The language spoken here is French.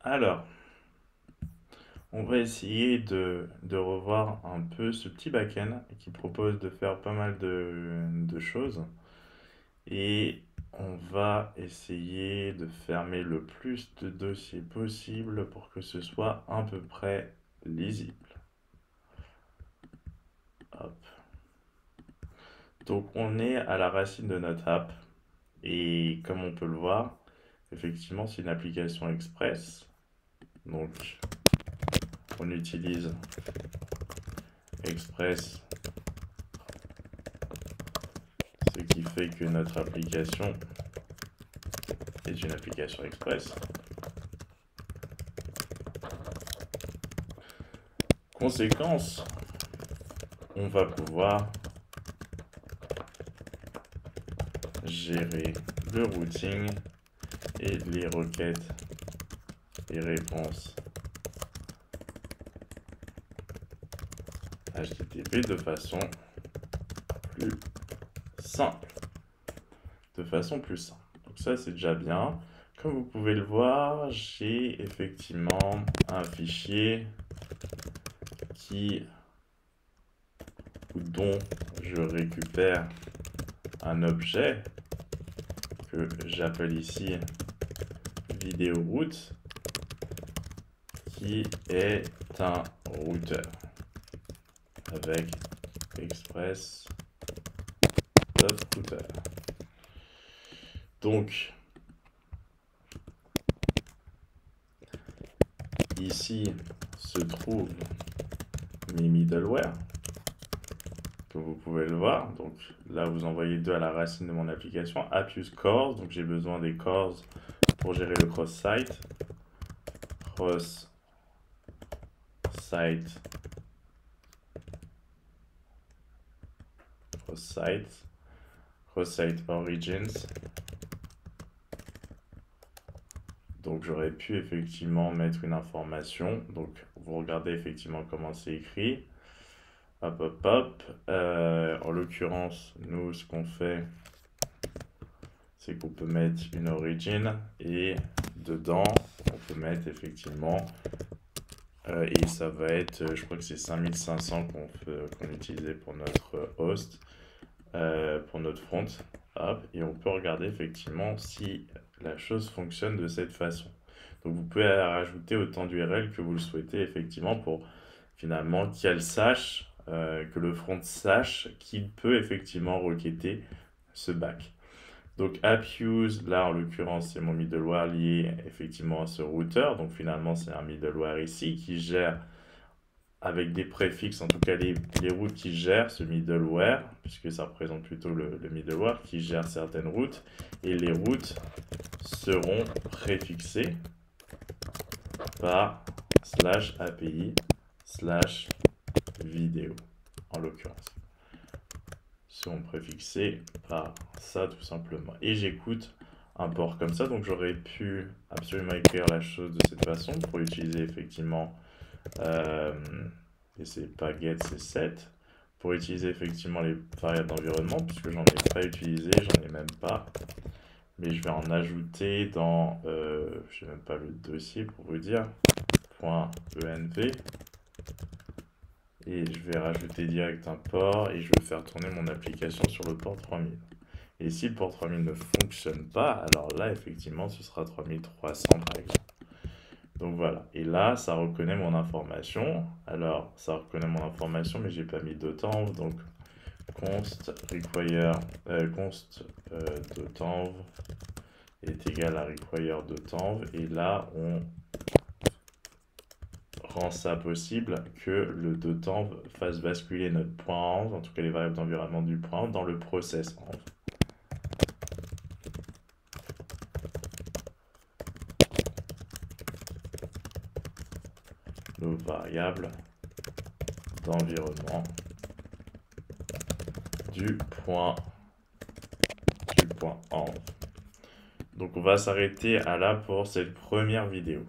Alors, on va essayer de revoir un peu ce petit back-end qui propose de faire pas mal de choses. Et on va essayer de fermer le plus de dossiers possible pour que ce soit à peu près lisible. Hop. Donc on est à la racine de notre app. Et comme on peut le voir, effectivement c'est une application express. Donc on utilise Express, ce qui fait que notre application est une application express. Conséquence, on va pouvoir gérer le routing et les requêtes et réponses HTTP de façon plus simple. Donc ça, c'est déjà bien. Comme vous pouvez le voir, j'ai effectivement un fichier dont je récupère un objet que j'appelle ici vidéo route, qui est un routeur avec express router. Donc ici se trouvent mes middleware, que vous pouvez le voir. Donc là, vous envoyez deux à la racine de mon application. App use cores, donc j'ai besoin des cores pour gérer le cross-site. Cross-site origins. Donc j'aurais pu effectivement mettre une information. Donc vous regardez effectivement comment c'est écrit. Hop, hop, hop. En l'occurrence, nous, ce qu'on fait, c'est qu'on peut mettre une origin et dedans, on peut mettre effectivement, et ça va être, je crois que c'est 5500 qu'on utilisait pour notre host, pour notre front. Hop, et on peut regarder effectivement si la chose fonctionne de cette façon. Donc vous pouvez rajouter autant d'URL que vous le souhaitez effectivement pour finalement qu'elle sache, que le front sache qu'il peut effectivement requêter ce back. Donc AppUse, là en l'occurrence c'est mon middleware lié effectivement à ce routeur. Donc finalement c'est un middleware ici qui gère avec des préfixes, en tout cas les routes qui gèrent ce middleware, puisque ça représente plutôt le middleware qui gère certaines routes. Et les routes seront préfixées par /API/vidéo en l'occurrence. Seront préfixés par ça tout simplement. Et j'écoute un port comme ça, donc j'aurais pu absolument écrire la chose de cette façon pour utiliser effectivement, et c'est pas get, c'est set, pour utiliser effectivement les variables d'environnement, puisque j'en ai pas utilisé, j'en ai même pas, mais je vais en ajouter dans, je sais même pas le dossier pour vous dire, .env, et je vais rajouter direct un port et je vais faire tourner mon application sur le port 3000. Et si le port 3000 ne fonctionne pas, alors là effectivement ce sera 3300 par exemple. Donc voilà, et là ça reconnaît mon information. Alors ça reconnaît mon information mais j'ai pas mis d'otenv, donc const require const d'otenv est égal à require d'otenv, et là on rend ça possible que le .env fasse basculer notre .env, en tout cas les variables d'environnement du .env, dans le process env. Nos variables d'environnement du point env. Donc on va s'arrêter à là pour cette première vidéo.